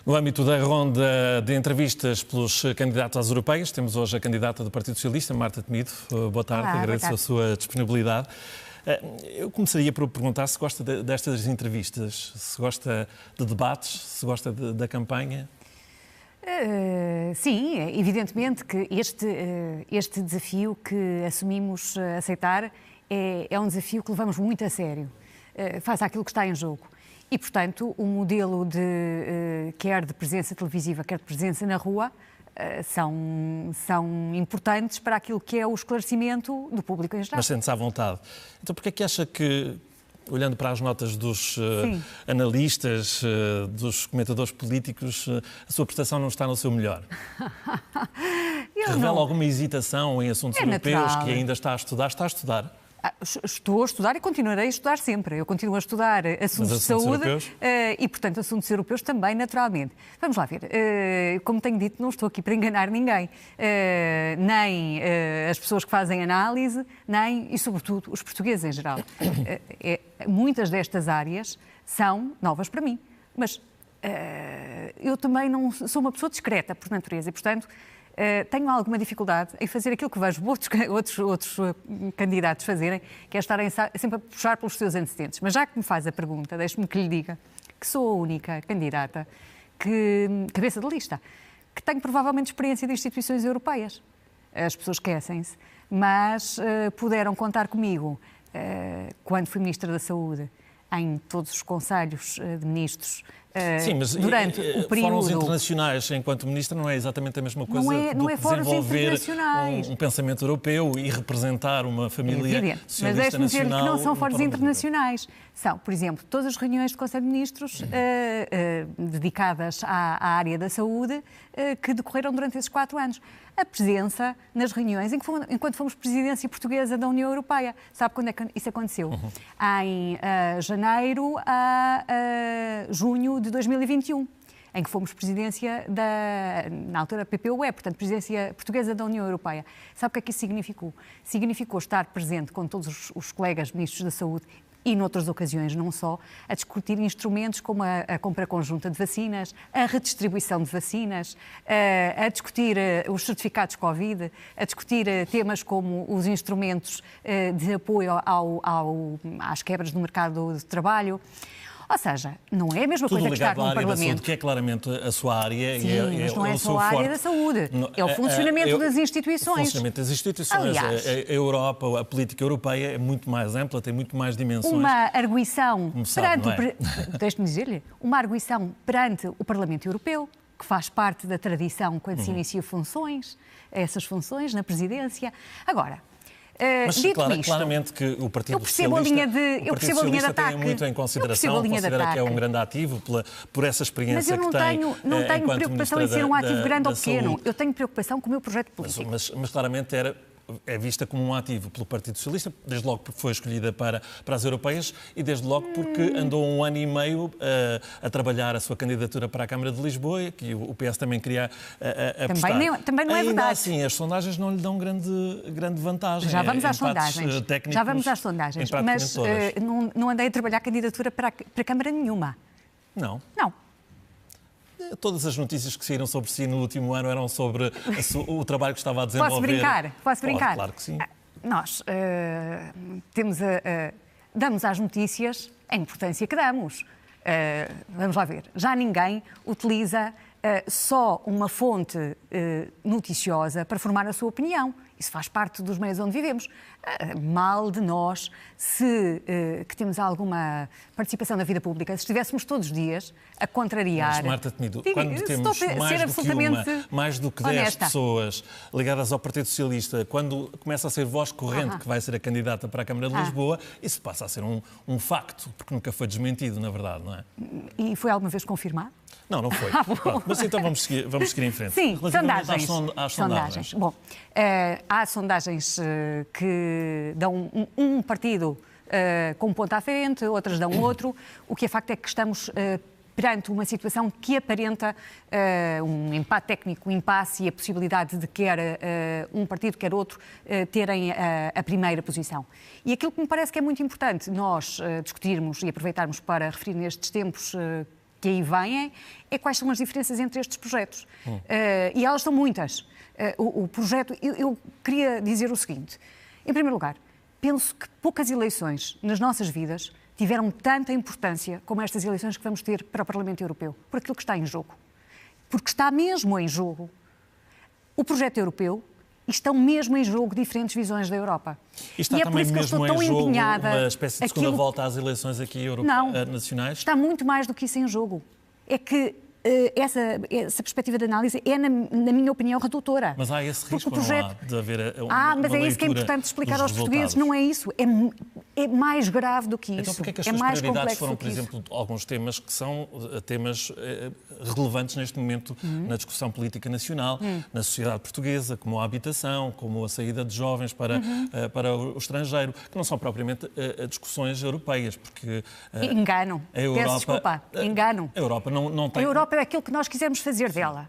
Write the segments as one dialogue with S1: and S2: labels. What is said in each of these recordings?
S1: No âmbito da ronda de entrevistas pelos candidatos às europeias, temos hoje a candidata do Partido Socialista, Marta Temido. Boa tarde, agradeço a sua disponibilidade. Eu começaria por perguntar se gosta destas entrevistas, se gosta de debates, se gosta da campanha.
S2: Sim, evidentemente que este desafio que assumimos aceitar é um desafio que levamos muito a sério, face àquilo que está em jogo. E, portanto, o modelo quer de presença televisiva, quer de presença na rua, são importantes para aquilo que é o esclarecimento do público em geral.
S1: Mas sente-se à vontade. Então, porquê é que acha que, olhando para as notas dos analistas, dos comentadores políticos, a sua prestação não está no seu melhor? Revela alguma hesitação em assuntos europeus que ainda está a estudar? Está a estudar?
S2: Estou a estudar e continuarei a estudar sempre. Eu continuo a estudar assuntos de saúde e, portanto, assuntos europeus também, naturalmente. Vamos lá ver. Como tenho dito, não estou aqui para enganar ninguém. Nem as pessoas que fazem análise, nem, e sobretudo, os portugueses em geral. Muitas destas áreas são novas para mim. Mas eu também não sou uma pessoa discreta, por natureza, e, portanto, tenho alguma dificuldade em fazer aquilo que vejo outros candidatos fazerem, que é estarem sempre a puxar pelos seus antecedentes. Mas já que me faz a pergunta, deixe-me que lhe diga que sou a única candidata, cabeça de lista, que tenho provavelmente experiência de instituições europeias. As pessoas esquecem-se, mas puderam contar comigo quando fui Ministra da Saúde, em todos os conselhos de ministros.
S1: Sim, mas
S2: durante o período...
S1: fóruns internacionais, enquanto Ministra, não é exatamente a mesma coisa
S2: não é
S1: desenvolver
S2: internacionais.
S1: Um pensamento europeu e representar uma família socialista
S2: mas deixe-me dizer que não são fóruns internacionais. São, por exemplo, todas as reuniões do Conselho de Ministros dedicadas à área da saúde que decorreram durante esses 4 anos. A presença nas reuniões enquanto fomos presidência portuguesa da União Europeia. Sabe quando é que isso aconteceu? Em janeiro a junho de 2021, em que fomos presidência na altura PPUE, portanto, presidência portuguesa da União Europeia. Sabe o que é que isso significou? Significou estar presente com todos os colegas ministros da Saúde e, noutras ocasiões, não só, a discutir instrumentos como a compra conjunta de vacinas, a redistribuição de vacinas, a discutir os certificados Covid, a discutir temas como os instrumentos de apoio às quebras no mercado de trabalho. Ou seja, não é a mesma coisa que estar num Parlamento.
S1: Saúde, que é claramente a sua área.
S2: Sim, mas não é só a área da saúde. É o funcionamento das instituições.
S1: O funcionamento das instituições. Aliás, a Europa, a política europeia é muito mais ampla, tem muito mais dimensões.
S2: Uma arguição perante... Deixe-me dizer-lhe. Uma arguição perante o Parlamento Europeu, que faz parte da tradição quando se inicia essas funções na presidência. Agora...
S1: Mas claramente que o Partido Socialista tem muito em consideração, considera que é um grande ativo por essa experiência que tem.
S2: Mas eu não tenho preocupação em ser um ativo grande ou pequeno. Eu tenho preocupação com o meu projeto político.
S1: Mas claramente é vista como um ativo pelo Partido Socialista, desde logo porque foi escolhida para as europeias e desde logo porque andou 1 ano e meio a trabalhar a sua candidatura para a Câmara de Lisboa, que o PS também queria apostar.
S2: Também não é verdade.
S1: Ainda assim, as sondagens não lhe dão grande vantagem.
S2: Já vamos às sondagens. Mas não andei a trabalhar candidatura para a Câmara nenhuma.
S1: Não?
S2: Não.
S1: Todas as notícias que saíram sobre si no último ano eram sobre o trabalho que estava a desenvolver.
S2: Posso brincar?
S1: Claro que sim.
S2: Nós damos às notícias a importância que damos. Vamos lá ver. Já ninguém utiliza só uma fonte noticiosa para formar a sua opinião. Isso faz parte dos meios onde vivemos. Mal de nós que temos alguma participação na vida pública, se estivéssemos todos os dias a contrariar...
S1: Mas, Marta Temido, quando temos mais do que 10 pessoas ligadas ao Partido Socialista, quando começa a ser voz corrente que vai ser a candidata para a Câmara de Lisboa, isso passa a ser um facto, porque nunca foi desmentido, na verdade, não é?
S2: E foi alguma vez confirmado?
S1: Não foi. Mas então vamos seguir em frente.
S2: Sim,
S1: sondagens.
S2: Bom, há sondagens que dão um partido com um ponto à frente, outras dão outro. O que é facto é que estamos perante uma situação que aparenta um empate técnico, um impasse e a possibilidade de quer um partido, quer outro, terem a primeira posição. E aquilo que me parece que é muito importante nós discutirmos e aproveitarmos para referir nestes tempos que aí vêm é quais são as diferenças entre estes projetos. E elas são muitas. O projeto... Eu queria dizer o seguinte. Em primeiro lugar, penso que poucas eleições nas nossas vidas tiveram tanta importância como estas eleições que vamos ter para o Parlamento Europeu, por aquilo que está em jogo. Porque está mesmo em jogo o projeto europeu e estão mesmo em jogo diferentes visões da Europa.
S1: E está
S2: é por isso que eu estou tão empenhada...
S1: uma espécie de segunda volta às eleições aqui nacionais?
S2: Está muito mais do que isso em jogo. É que essa perspectiva de análise é, na minha opinião, redutora.
S1: Mas há esse risco, não há, de haver
S2: mas é isso que é importante explicar aos portugueses. Não é isso. É mais grave do que isso.
S1: Então, porquê é que as suas prioridades foram, por exemplo, alguns temas que são temas relevantes neste momento na discussão política nacional, na sociedade portuguesa, como a habitação, como a saída de jovens para o estrangeiro, que não são propriamente discussões europeias, porque...
S2: Engano. Peço desculpa. Engano.
S1: A Europa não tem...
S2: A Europa é aquilo que nós quisermos fazer dela.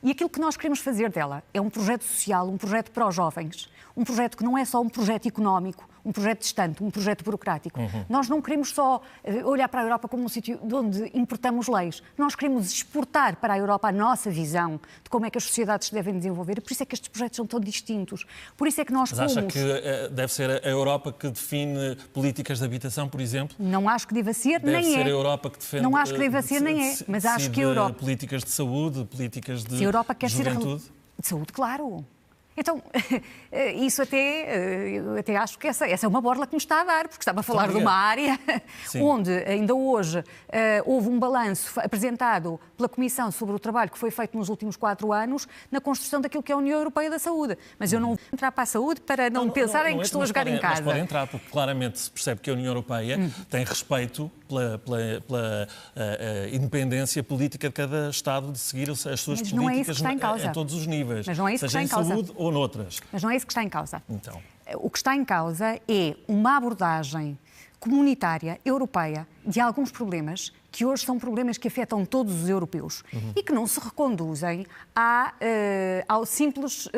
S2: E aquilo que nós queremos fazer dela é um projeto social, um projeto para os jovens, um projeto que não é só um projeto económico, um projeto distante, um projeto burocrático. Nós não queremos só olhar para a Europa como um sítio de onde importamos leis. Nós queremos exportar para a Europa a nossa visão de como é que as sociedades se devem desenvolver. E por isso é que estes projetos são tão distintos. Por isso é que nós
S1: Mas acha que deve ser a Europa que define políticas de habitação, por exemplo?
S2: Não acho que deva ser, nem é.
S1: Deve ser a Europa que defende...
S2: Não acho que deva ser, nem é. Mas acho que a Europa...
S1: políticas de saúde, políticas de juventude.
S2: Se a Europa quer ser de saúde, claro. Então, isso eu até acho que essa é uma borla que nos está a dar, porque estava a falar de uma área onde ainda hoje houve um balanço apresentado pela Comissão sobre o trabalho que foi feito nos últimos 4 anos na construção daquilo que é a União Europeia da Saúde. Mas eu não vou entrar para a saúde para não pensarem que estou a jogar em casa.
S1: Mas pode entrar, porque claramente se percebe que a União Europeia tem respeito pela independência política de cada Estado de seguir as suas políticas em todos os níveis.
S2: Mas não é isso que está em causa.
S1: Saúde ou noutras.
S2: Mas não é isso que está em causa.
S1: Então.
S2: O que está em causa é uma abordagem comunitária, europeia, de alguns problemas que hoje são problemas que afetam todos os europeus e que não se reconduzem à simples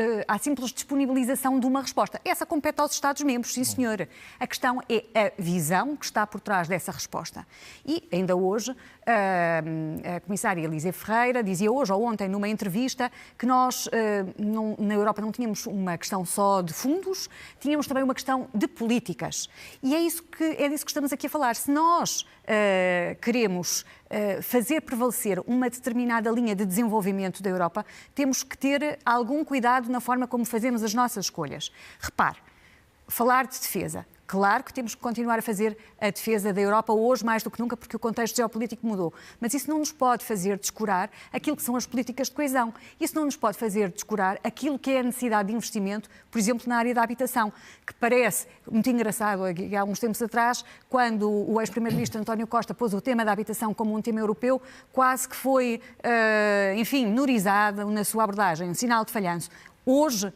S2: disponibilização de uma resposta. Essa compete aos Estados-membros, sim senhor. A questão é a visão que está por trás dessa resposta. E ainda hoje a comissária Elisa Ferreira dizia hoje ou ontem numa entrevista que nós na Europa não tínhamos uma questão só de fundos, tínhamos também uma questão de políticas. E é disso que estamos aqui a falar. Se nós queremos fazer prevalecer uma determinada linha de desenvolvimento da Europa, temos que ter algum cuidado na forma como fazemos as nossas escolhas. Repare, falar de defesa. Claro que temos que continuar a fazer a defesa da Europa hoje mais do que nunca, porque o contexto geopolítico mudou. Mas isso não nos pode fazer descurar aquilo que são as políticas de coesão. Isso não nos pode fazer descurar aquilo que é a necessidade de investimento, por exemplo, na área da habitação, que parece muito engraçado, há uns tempos atrás, quando o ex-primeiro-ministro António Costa pôs o tema da habitação como um tema europeu, quase que foi, menorizado na sua abordagem, um sinal de falhanço. Hoje,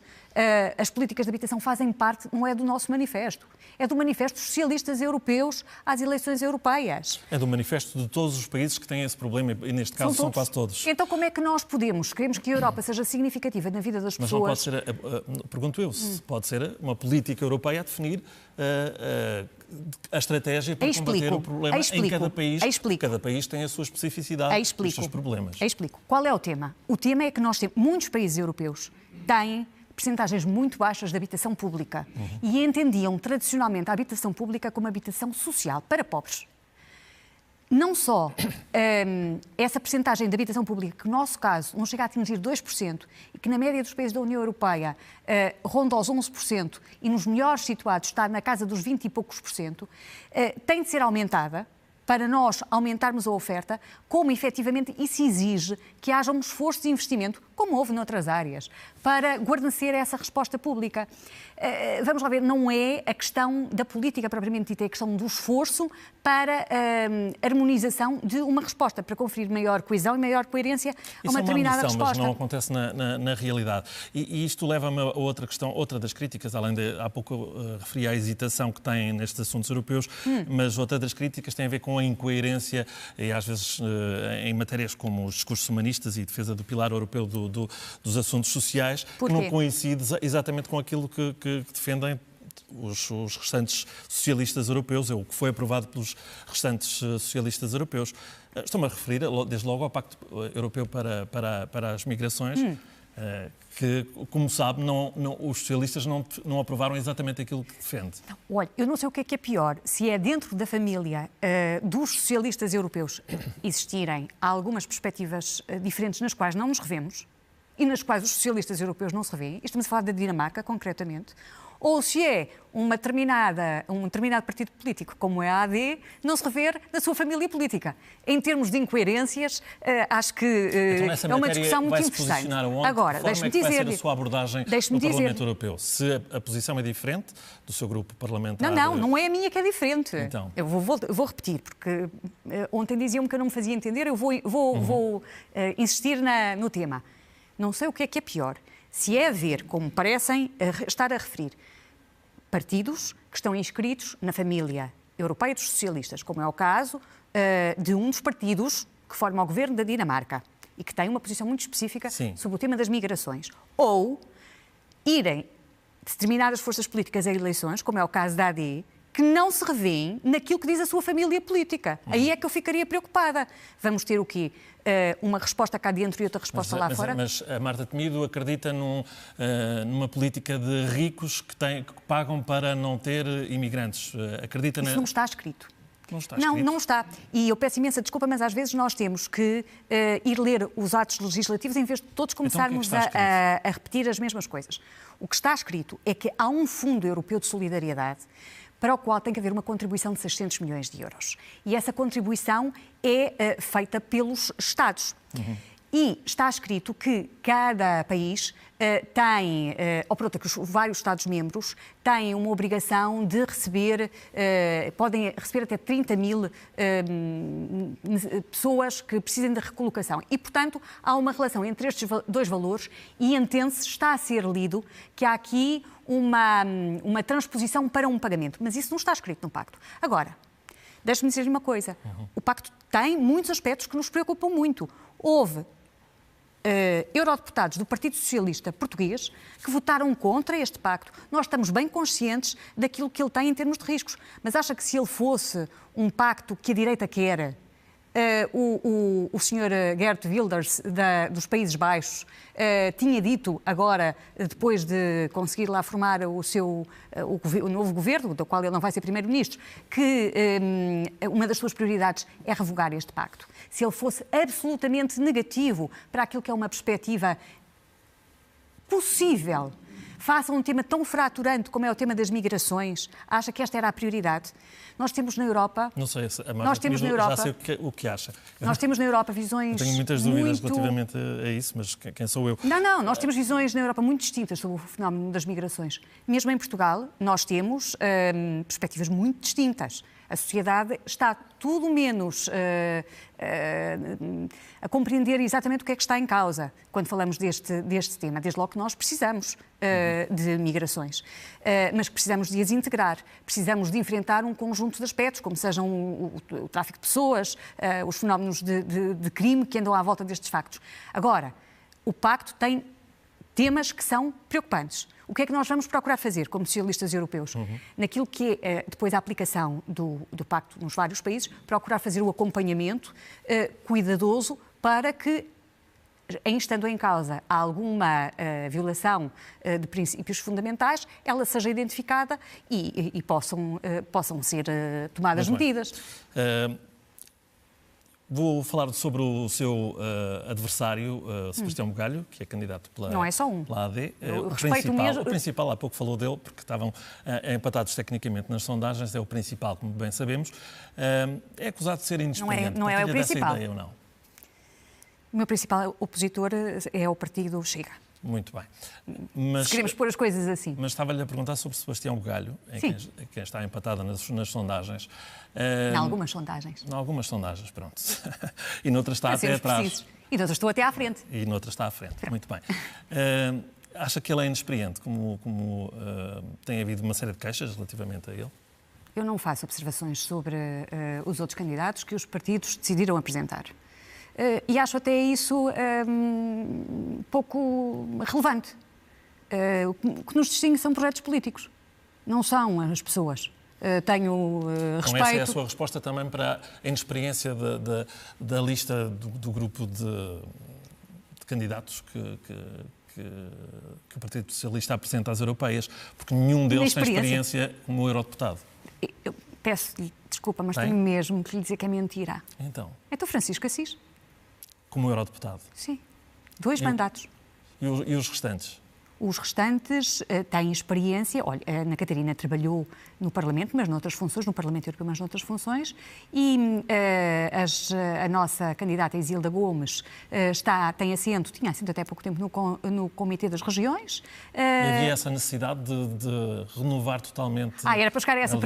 S2: as políticas de habitação fazem parte, não é do nosso manifesto, é do manifesto dos socialistas europeus às eleições europeias. É do
S1: manifesto de todos os países que têm esse problema e neste caso são quase todos.
S2: Então como é que nós queremos que a Europa seja significativa na vida das pessoas?
S1: Mas não pode ser, pergunto eu, se pode ser uma política europeia a definir a estratégia para combater o problema em cada país. Cada país tem a sua especificidade, os seus problemas.
S2: Explico. Qual é o tema? O tema é que nós temos, muitos países europeus têm percentagens muito baixas de habitação pública e entendiam tradicionalmente a habitação pública como habitação social para pobres. Não só essa percentagem de habitação pública, que no nosso caso não chega a atingir 2% e que na média dos países da União Europeia ronda aos 11% e nos melhores situados está na casa dos 20 e poucos %, tem de ser aumentada para nós aumentarmos a oferta, como efetivamente isso exige que haja um esforço de investimento, como houve noutras áreas, para guarnecer essa resposta pública. Vamos lá ver, não é a questão da política propriamente dita, é a questão do esforço para a harmonização de uma resposta, para conferir maior coesão e maior coerência a uma determinada resposta.
S1: Mas não acontece na realidade. E isto leva-me a outra questão, outra das críticas, além de, há pouco referi à hesitação que têm nestes assuntos europeus, mas outra das críticas tem a ver com a incoerência e às vezes em matérias como os discursos humanistas e defesa do pilar europeu dos assuntos sociais, que não coincide exatamente com aquilo que defendem os restantes socialistas europeus, é o que foi aprovado pelos restantes socialistas europeus. Estou-me a referir, desde logo, ao Pacto Europeu para as Migrações, que, como sabe, os socialistas não aprovaram exatamente aquilo que defende.
S2: Olha, eu não sei o que é pior, se é dentro da família dos socialistas europeus existirem algumas perspectivas diferentes nas quais não nos revemos e nas quais os socialistas europeus não se revêem, estamos a falar da Dinamarca, concretamente, ou se é um determinado partido político, como é a AD, não se rever na sua família política. Em termos de incoerências, acho que
S1: então,
S2: é uma discussão muito interessante. Agora,
S1: deixe-me dizer... Vai ser a sua abordagem no Parlamento Europeu? Se a posição é diferente do seu grupo parlamentar...
S2: Não é a minha que é diferente.
S1: Então.
S2: Eu vou repetir, porque ontem diziam-me que eu não me fazia entender, eu vou insistir no tema. Não sei o que é pior. Se é haver, como parecem estar a referir, partidos que estão inscritos na família europeia dos socialistas, como é o caso de um dos partidos que forma o governo da Dinamarca e que tem uma posição muito específica sobre o tema das migrações, ou irem determinadas forças políticas a eleições, como é o caso da AD, que não se revêem naquilo que diz a sua família política. Aí é que eu ficaria preocupada. Vamos ter o quê? Uma resposta cá dentro e outra resposta lá fora?
S1: Mas a Marta Temido acredita numa política de ricos que pagam para não ter imigrantes. Acredita
S2: Isso não está escrito.
S1: Não está escrito?
S2: Não está. E eu peço imensa desculpa, mas às vezes nós temos que ir ler os atos legislativos em vez de todos começarmos a repetir as mesmas coisas. O que está escrito é que há um Fundo Europeu de Solidariedade para o qual tem que haver uma contribuição de 600 milhões de euros. E essa contribuição é feita pelos Estados. E está escrito que cada país tem, que os vários Estados-membros têm uma obrigação de receber, podem receber até 30 mil pessoas que precisem de recolocação. E, portanto, há uma relação entre estes dois valores e entende-se, está a ser lido, que há aqui uma transposição para um pagamento. Mas isso não está escrito no Pacto. Agora, deixe-me dizer-lhe uma coisa. O Pacto tem muitos aspectos que nos preocupam muito. Houve eurodeputados do Partido Socialista Português que votaram contra este pacto. Nós estamos bem conscientes daquilo que ele tem em termos de riscos, mas acha que se ele fosse um pacto que a direita quer, o Sr. Geert Wilders dos Países Baixos tinha dito agora, depois de conseguir lá formar o novo governo, do qual ele não vai ser primeiro-ministro, que uma das suas prioridades é revogar este pacto. Se ele fosse absolutamente negativo para aquilo que é uma perspectiva possível, face a um tema tão fraturante como é o tema das migrações, acha que esta era a prioridade? Nós temos na Europa...
S1: Não sei, nós temos na Europa, já sei o que acha.
S2: Nós temos na Europa visões
S1: tenho muitas dúvidas relativamente a isso, mas quem sou eu?
S2: Nós temos visões na Europa muito distintas sobre o fenómeno das migrações. Mesmo em Portugal, nós temos perspectivas muito distintas. A sociedade está tudo menos a compreender exatamente o que é que está em causa quando falamos deste tema. Desde logo que nós precisamos de migrações, mas precisamos de as integrar, precisamos de enfrentar um conjunto de aspectos, como sejam o tráfico de pessoas, os fenómenos de crime que andam à volta destes factos. Agora, o Pacto tem temas que são preocupantes. O que é que nós vamos procurar fazer como socialistas europeus? Naquilo que é depois a aplicação do Pacto nos vários países, procurar fazer o acompanhamento cuidadoso para que, estando em causa alguma violação de princípios fundamentais, ela seja identificada e possam ser tomadas medidas.
S1: Vou falar sobre o seu adversário, Sebastião Bugalho, que é candidato pela AD.
S2: Não é só um.
S1: O principal, há pouco falou dele, porque estavam empatados tecnicamente nas sondagens, é o principal, como bem sabemos. É acusado de ser independente.
S2: Não é o principal.
S1: Ideia, ou não?
S2: O meu principal opositor é o partido Chega.
S1: Muito bem.
S2: Se queremos pôr as coisas assim.
S1: Mas estava-lhe a perguntar sobre Sebastião Bugalho, quem está empatada nas sondagens.
S2: Em algumas sondagens.
S1: Em algumas sondagens, pronto. E noutras está até atrás.
S2: E noutras estou até à frente.
S1: E noutras está à frente. Pronto. Muito bem. Acha que ele é inexperiente, como tem havido uma série de queixas relativamente a ele?
S2: Eu não faço observações sobre os outros candidatos que os partidos decidiram apresentar. E acho até isso pouco relevante. O que nos distingue são projetos políticos. não são as pessoas. Tenho respeito...
S1: Então essa é a sua resposta também para a inexperiência da lista do grupo de candidatos que o Partido Socialista apresenta às europeias, porque nenhum deles tem experiência como eurodeputado.
S2: Eu peço-lhe desculpa, mas tenho mesmo que lhe dizer que é mentira.
S1: Então
S2: Francisco Assis.
S1: Como eurodeputado?
S2: Sim. 2 mandatos.
S1: E os restantes?
S2: Os restantes têm experiência. Olha, a Ana Catarina trabalhou no Parlamento, mas noutras funções, no Parlamento Europeu, mas noutras funções, e a nossa candidata Isilda Gomes tinha assento até há pouco tempo no Comitê das Regiões.
S1: Havia essa necessidade de renovar totalmente...
S2: Era para chegar a essa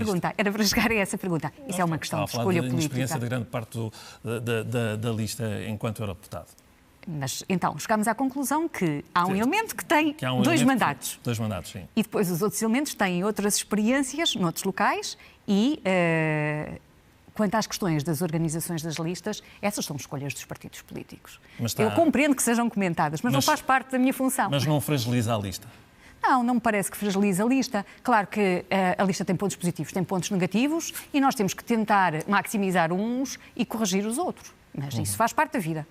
S2: pergunta. Isso é uma questão de escolha política.
S1: A experiência de grande parte da lista enquanto eurodeputado.
S2: Mas, então, chegámos à conclusão que há um elemento que tem 2 mandatos.
S1: 2 mandatos, sim.
S2: E depois os outros elementos têm outras experiências noutros locais e, quanto às questões das organizações das listas, essas são escolhas dos partidos políticos. Eu compreendo que sejam comentadas, mas não faz parte da minha função.
S1: Mas não fragiliza a lista?
S2: Não me parece que fragiliza a lista. Claro que a lista tem pontos positivos, tem pontos negativos e nós temos que tentar maximizar uns e corrigir os outros. Mas isso faz parte da vida.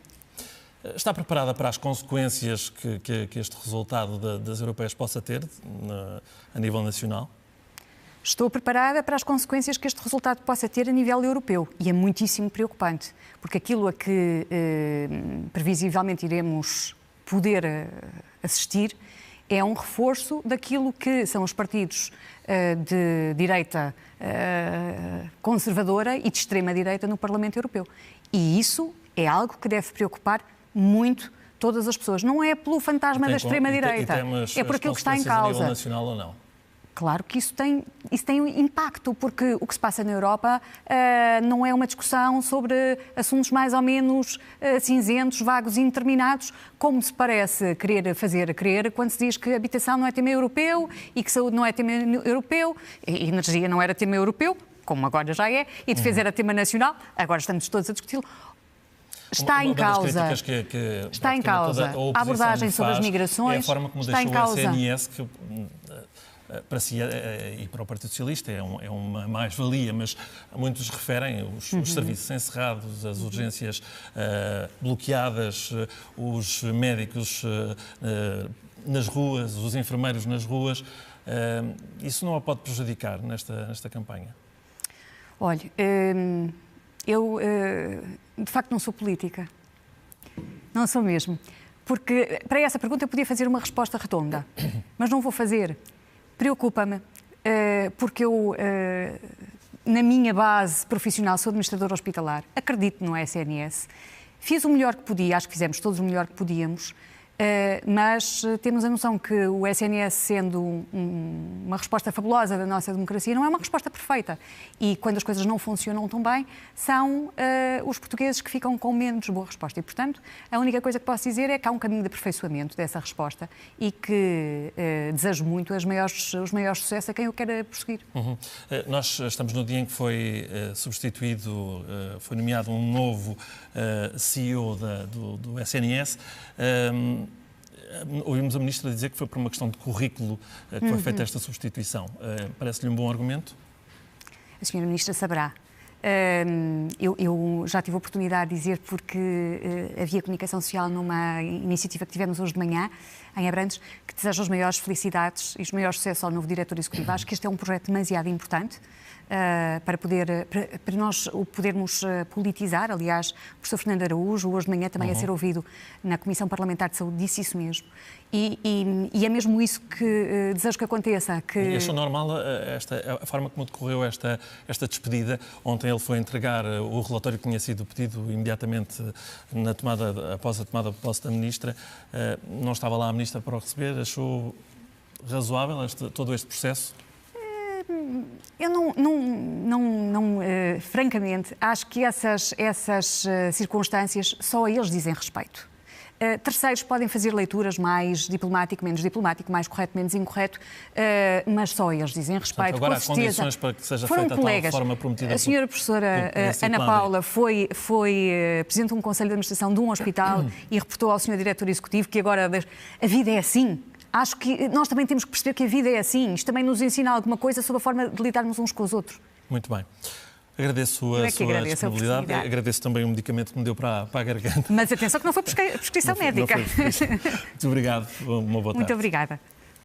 S1: Está preparada para as consequências que este resultado das europeias possa ter a nível nacional?
S2: Estou preparada para as consequências que este resultado possa ter a nível europeu e é muitíssimo preocupante, porque aquilo a que previsivelmente iremos poder assistir é um reforço daquilo que são os partidos de direita conservadora e de extrema-direita no Parlamento Europeu. E isso é algo que deve preocupar muito todas as pessoas. Não é pelo fantasma da extrema-direita, é por aquilo que está em causa.
S1: A nível nacional ou não?
S2: Claro que isso tem um impacto, porque o que se passa na Europa não é uma discussão sobre assuntos mais ou menos cinzentos, vagos e indeterminados, como se parece querer fazer crer quando se diz que habitação não é tema europeu e que saúde não é tema europeu, e energia não era tema europeu, como agora já é, e defesa era tema nacional, agora estamos todos a discuti-lo. Está em causa a abordagem sobre as migrações,
S1: é a forma como
S2: está em
S1: deixou
S2: causa...
S1: o SNS, que para si e para o Partido Socialista é uma mais-valia, mas muitos referem os serviços encerrados, as urgências bloqueadas, os médicos nas ruas, os enfermeiros nas ruas. Isso não a pode prejudicar nesta campanha?
S2: Olha, eu de facto não sou política. Não sou mesmo. Porque para essa pergunta eu podia fazer uma resposta redonda, mas não vou fazer. Preocupa-me, porque eu, na minha base profissional, sou administradora hospitalar, acredito no SNS, fiz o melhor que podia, acho que fizemos todos o melhor que podíamos, mas temos a noção que o SNS, sendo uma resposta fabulosa da nossa democracia, não é uma resposta perfeita. E quando as coisas não funcionam tão bem, são os portugueses que ficam com menos boa resposta. E, portanto, a única coisa que posso dizer é que há um caminho de aperfeiçoamento dessa resposta e que desejo muito os maiores sucessos a quem eu queira prosseguir.
S1: Nós estamos no dia em que foi substituído, foi nomeado um novo CEO do SNS. Ouvimos a Ministra dizer que foi por uma questão de currículo que foi feita esta substituição. Parece-lhe um bom argumento?
S2: A Sra. Ministra saberá. Eu já tive a oportunidade de dizer, porque havia comunicação social numa iniciativa que tivemos hoje de manhã, em Abrantes, que desejo as maiores felicidades e os maiores sucessos ao novo diretor executivo. Acho que este é um projeto demasiado importante para nós o podermos politizar. Aliás, o professor Fernando Araújo, hoje de manhã, também a ser ouvido na Comissão Parlamentar de Saúde, disse isso mesmo. E é mesmo isso que desejo que aconteça.
S1: E achou normal a forma como decorreu esta despedida? Ontem ele foi entregar o relatório que tinha sido pedido imediatamente após a tomada de posse da Ministra. Não estava lá a Ministra para o receber. Achou razoável todo este processo?
S2: Eu francamente, acho que essas circunstâncias só a eles dizem respeito. Terceiros podem fazer leituras mais diplomático, menos diplomático, mais correto, menos incorreto, mas só eles dizem respeito.
S1: Portanto, agora
S2: há
S1: condições para que seja feita
S2: colegas.
S1: Tal forma prometida.
S2: A senhora professora Ana Paula foi presidente de um conselho de administração de um hospital e reportou ao senhor diretor executivo que agora a vida é assim. acho que nós também temos que perceber que a vida é assim. Isto também nos ensina alguma coisa sobre a forma de lidarmos uns com os outros.
S1: Muito bem. Agradeço a sua disponibilidade. Agradeço também o medicamento que me deu para a garganta.
S2: Mas atenção que não foi prescrição médica.
S1: Não foi. Muito obrigado. Uma boa tarde.
S2: Muito obrigada.